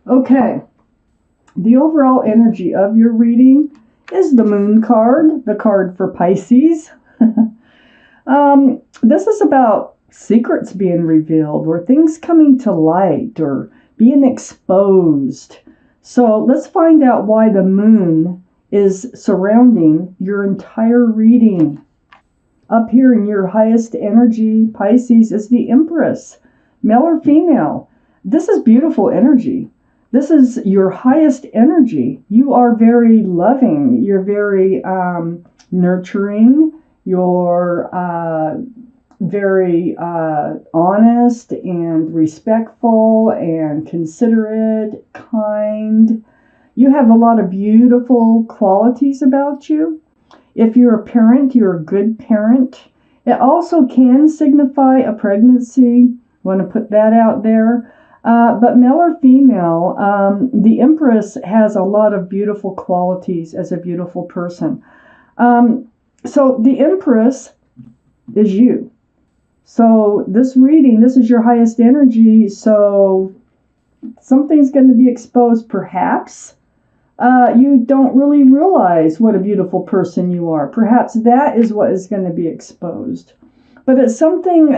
Okay, the overall energy of your reading is the Moon card, the card for Pisces. This is about secrets being revealed or things coming to light or being exposed. So let's find out why the moon is surrounding your entire reading. Up here in your highest energy, Pisces, is the Empress, male or female. This is beautiful energy. This is your highest energy. You are very loving. You're very nurturing. You're very honest and respectful and considerate, kind. You have a lot of beautiful qualities about you. If you're a parent, you're a good parent. It also can signify a pregnancy. Want to put that out there. But male or female, the Empress has a lot of beautiful qualities as a beautiful person. So the Empress is you. So this reading, this is your highest energy. So something's going to be exposed, perhaps. You don't really realize what a beautiful person you are. Perhaps that is what is going to be exposed. But it's something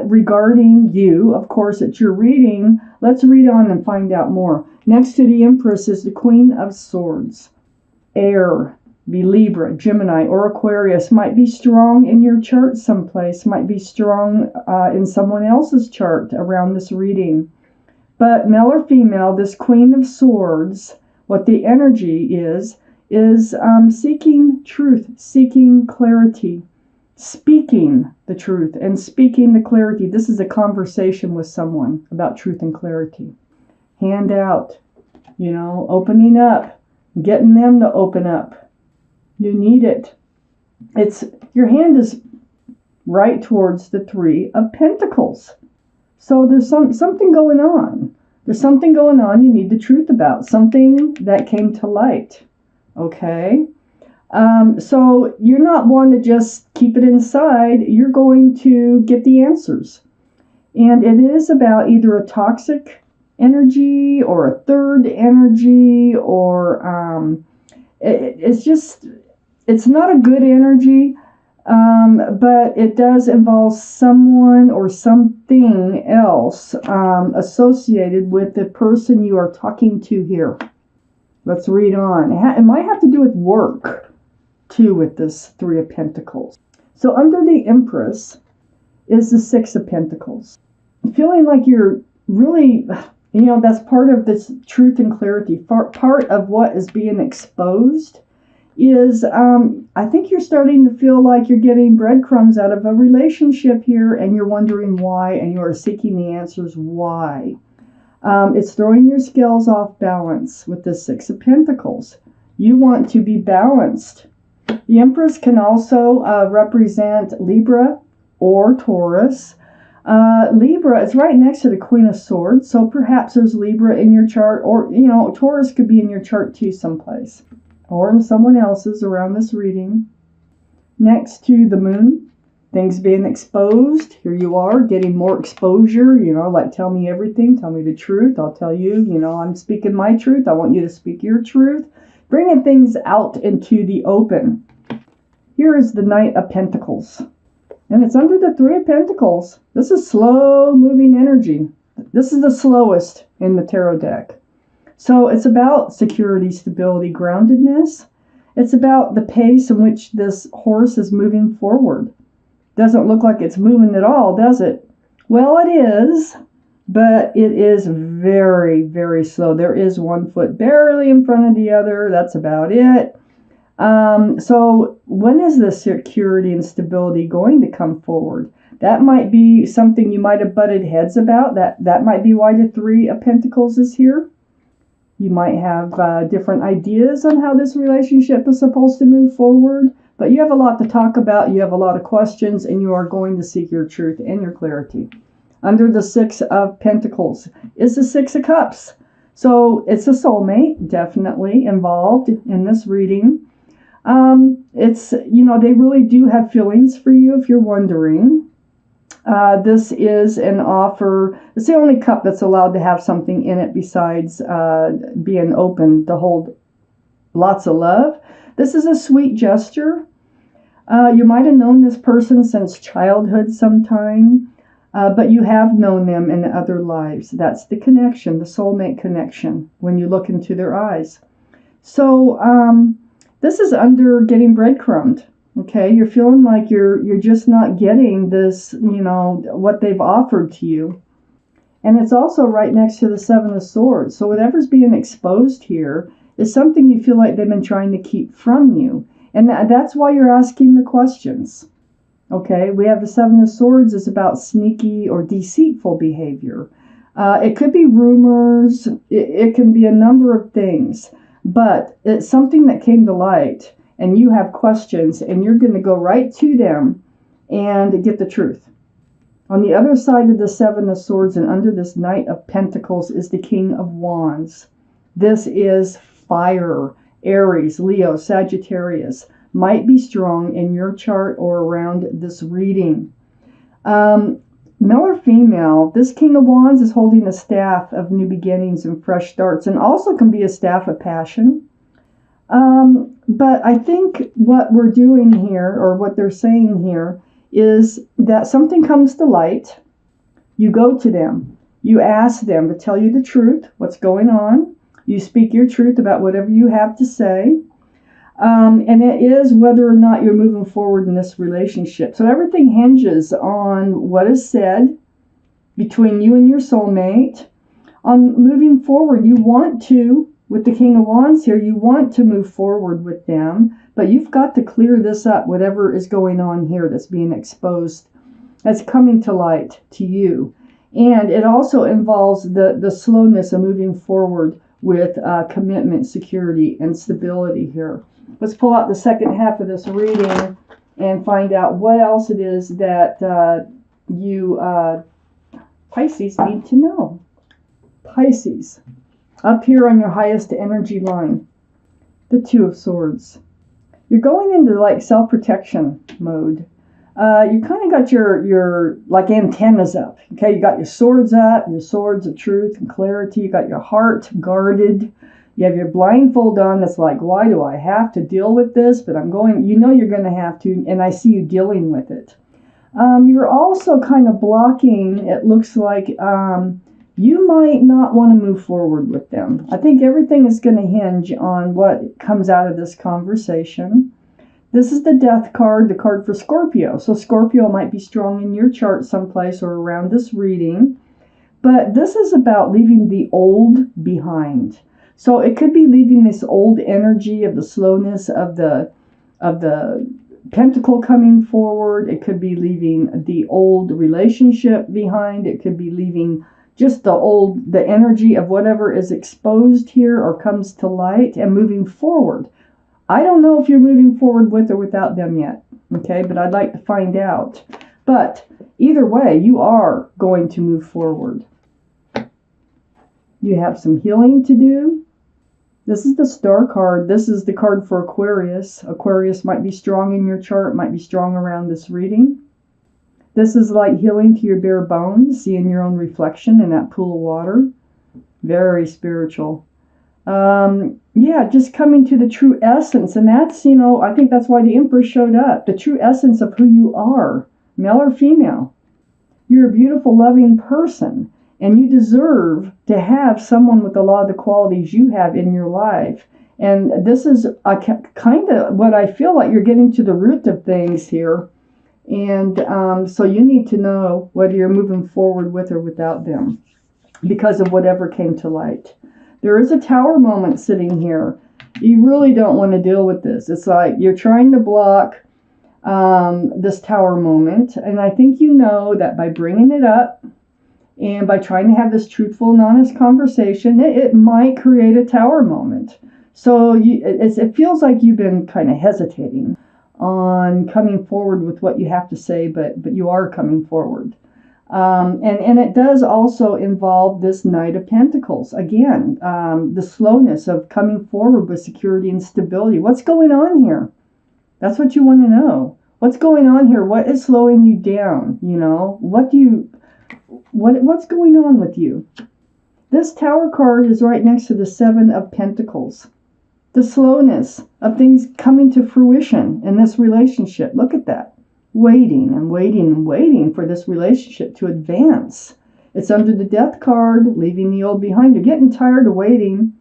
regarding you. Of course, it's your reading. Let's read on and find out more. Next to the Empress is the Queen of Swords. Air, be Libra, Gemini, or Aquarius. Might be strong in your chart someplace. Might be strong in someone else's chart around this reading. But male or female, this Queen of Swords, what the energy is seeking truth, seeking clarity, speaking the truth and speaking the clarity. This is a conversation with someone about truth and clarity. Hand out, opening up, getting them to open up. You need it. Your hand is right towards the Three of Pentacles. So there's something going on. There's something going on you need the truth about, something that came to light. Okay? So you're not one to just keep it inside. You're going to get the answers. And it is about either a toxic energy or a third energy, or it's not a good energy. But it does involve someone or something else associated with the person you are talking to here. Let's read on. It might have to do with work, too, with this Three of Pentacles. So under the Empress is the Six of Pentacles. Feeling like you're really, that's part of this truth and clarity. Part of what is being exposed is I think you're starting to feel like you're getting breadcrumbs out of a relationship here, and you're wondering why, and you are seeking the answers why. It's throwing your scales off balance with the Six of Pentacles. You want to be balanced. The Empress can also represent Libra or Taurus. Libra is right next to the Queen of Swords, so perhaps there's Libra in your chart, or Taurus could be in your chart too someplace, or in someone else's around this reading. Next to the moon, things being exposed. Here you are getting more exposure, like tell me everything, tell me the truth. I'll tell you, I'm speaking my truth. I want you to speak your truth. Bringing things out into the open. Here is the Knight of Pentacles. And it's under the Three of Pentacles. This is slow moving energy. This is the slowest in the tarot deck. So it's about security, stability, groundedness. It's about the pace in which this horse is moving forward. Doesn't look like it's moving at all, does it? Well, it is, but it is very, very slow. There is one foot barely in front of the other. That's about it. So when is the security and stability going to come forward? That might be something you might have butted heads about. That might be why the Three of Pentacles is here. You might have different ideas on how this relationship is supposed to move forward, but you have a lot to talk about. You have a lot of questions, and you are going to seek your truth and your clarity. Under the Six of Pentacles is the Six of Cups. So it's a soulmate, definitely involved in this reading. They really do have feelings for you if you're wondering. This is an offer. It's the only cup that's allowed to have something in it besides being open to hold lots of love. This is a sweet gesture. You might have known this person since childhood sometime, but you have known them in other lives. That's the connection, the soulmate connection, when you look into their eyes. So this is under getting breadcrumbed. Okay, you're feeling like you're just not getting this, what they've offered to you. And it's also right next to the Seven of Swords. So whatever's being exposed here is something you feel like they've been trying to keep from you. And that's why you're asking the questions. Okay, we have the Seven of Swords is about sneaky or deceitful behavior. It could be rumors. It can be a number of things. But it's something that came to light, and you have questions, and you're going to go right to them and get the truth. On the other side of the Seven of Swords and under this Knight of Pentacles is the King of Wands. This is fire. Aries, Leo, Sagittarius might be strong in your chart or around this reading. Male or female, this King of Wands is holding a staff of new beginnings and fresh starts, and also can be a staff of passion. But I think what we're doing here, or what they're saying here, is that something comes to light. You go to them. You ask them to tell you the truth, what's going on. You speak your truth about whatever you have to say. And it is whether or not you're moving forward in this relationship. So everything hinges on what is said between you and your soulmate. On moving forward, you want to, with the King of Wands here, you want to move forward with them, but you've got to clear this up, whatever is going on here that's being exposed, that's coming to light to you. And it also involves the slowness of moving forward with commitment, security, and stability here. Let's pull out the second half of this reading and find out what else it is that you Pisces need to know. Pisces, up here on your highest energy line, the Two of Swords. You're going into like self-protection mode. You kind of got your like antennas up. Okay, you got your swords up, your swords of truth and clarity. You got your heart guarded. You have your blindfold on. That's like, why do I have to deal with this? But I'm going. You know you're going to have to, and I see you dealing with it. You're also kind of blocking. It looks like you might not want to move forward with them. I think everything is going to hinge on what comes out of this conversation. This is the Death card, the card for Scorpio. So Scorpio might be strong in your chart someplace or around this reading. But this is about leaving the old behind. So it could be leaving this old energy of the slowness of the pentacle coming forward. It could be leaving the old relationship behind. It could be leaving just the energy of whatever is exposed here or comes to light and moving forward. I don't know if you're moving forward with or without them yet, okay? But I'd like to find out. But either way, you are going to move forward. You have some healing to do. This is the Star card. This is the card for Aquarius. Aquarius might be strong in your chart, might be strong around this reading. This is like healing to your bare bones, seeing your own reflection in that pool of water. Very spiritual. Yeah, just coming to the true essence. And that's, I think that's why the Empress showed up. The true essence of who you are, male or female. You're a beautiful, loving person. And you deserve to have someone with a lot of the qualities you have in your life. And this is kind of what I feel like you're getting to the root of things here. And so you need to know whether you're moving forward with or without them because of whatever came to light. There is a tower moment sitting here. You really don't want to deal with this. It's like you're trying to block this tower moment. And I think you know that by bringing it up and by trying to have this truthful and honest conversation, it might create a tower moment. So it feels like you've been kind of hesitating on coming forward with what you have to say, but you are coming forward. And it does also involve this Knight of Pentacles. Again, the slowness of coming forward with security and stability. What's going on here? That's what you want to know. What's going on here? What is slowing you down? You know, what's going on with you? This Tower card is right next to the Seven of Pentacles. The slowness of things coming to fruition in this relationship. Look at that. Waiting and waiting and waiting for this relationship to advance. It's under the Death card, leaving the old behind. You're getting tired of waiting,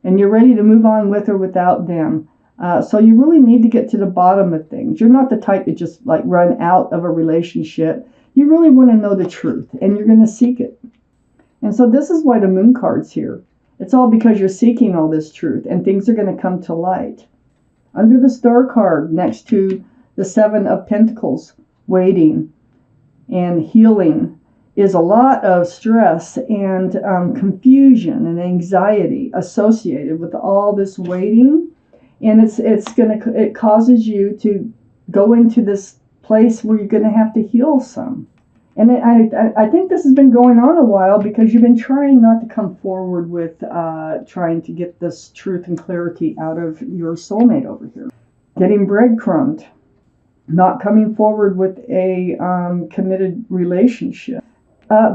and you're ready to move on with or without them. So you really need to get to the bottom of things. You're not the type to just like run out of a relationship. You really want to know the truth, and you're going to seek it. And so this is why the Moon card's here. It's all because you're seeking all this truth, and things are going to come to light. Under the Star card, next to the Seven of Pentacles, waiting and healing, is a lot of stress and confusion and anxiety associated with all this waiting. And it causes you to go into this place where you're going to have to heal some. And I think this has been going on a while because you've been trying not to come forward with trying to get this truth and clarity out of your soulmate over here. Getting breadcrumbed, not coming forward with a committed relationship.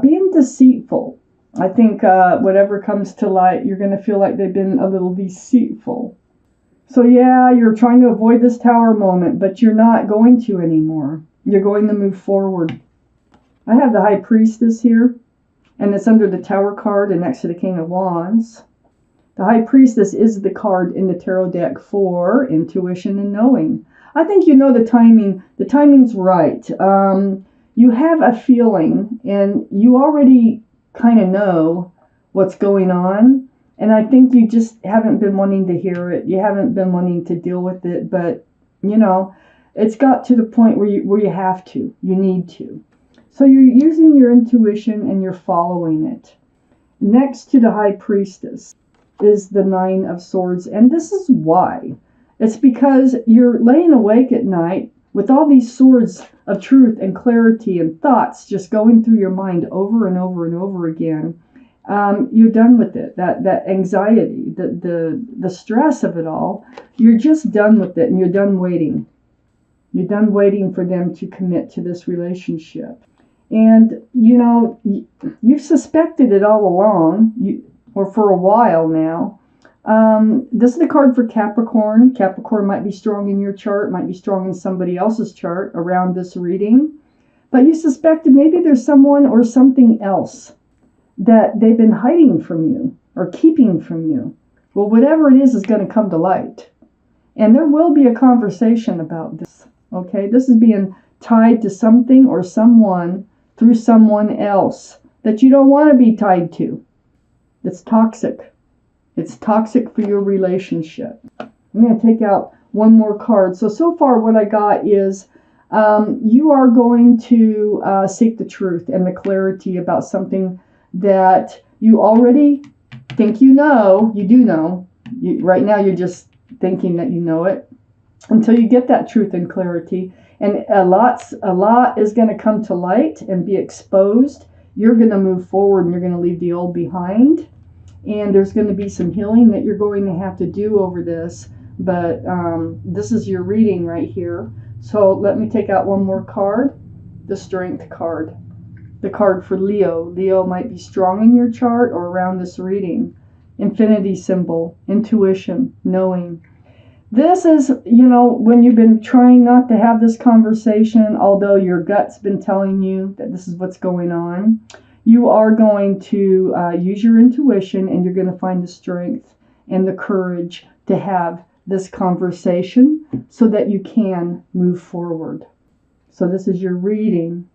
Being deceitful. I think whatever comes to light, you're going to feel like they've been a little deceitful. So yeah, you're trying to avoid this Tower moment, but you're not going to anymore. You're going to move forward. I have the High Priestess here, and it's under the Tower card and next to the King of Wands. The High Priestess is the card in the tarot deck for intuition and knowing. I think you know the timing. The timing's right. You have a feeling, and you already kind of know what's going on. And I think you just haven't been wanting to hear it. You haven't been wanting to deal with it. But, you know, it's got to the point where you have to. You need to. So you're using your intuition and you're following it. Next to the High Priestess is the Nine of Swords. And this is why. It's because you're laying awake at night with all these swords of truth and clarity and thoughts just going through your mind over and over and over again. You're done with it. That anxiety, the stress of it all, you're just done with it, and you're done waiting. You're done waiting for them to commit to this relationship. And, you know, you've suspected it all along, or for a while now. This is the card for Capricorn. Capricorn might be strong in your chart, might be strong in somebody else's chart around this reading. But you suspected maybe there's someone or something else that they've been hiding from you or keeping from you. Well, whatever it is going to come to light. And there will be a conversation about this. Okay, this is being tied to something or someone through someone else that you don't want to be tied to. It's toxic. It's toxic for your relationship. I'm going to take out one more card. So far what I got is you are going to seek the truth and the clarity about something that you already think you know. You do know. Right now you're just thinking that you know it until you get that truth and clarity. And a lot is going to come to light and be exposed. You're going to move forward and you're going to leave the old behind. And there's going to be some healing that you're going to have to do over this. But this is your reading right here. So let me take out one more card. The Strength card. The card for Leo. Leo might be strong in your chart or around this reading. Infinity symbol. Intuition. Knowing. This is, you know, when you've been trying not to have this conversation, although your gut's been telling you that this is what's going on, you are going to use your intuition, and you're going to find the strength and the courage to have this conversation so that you can move forward. So this is your reading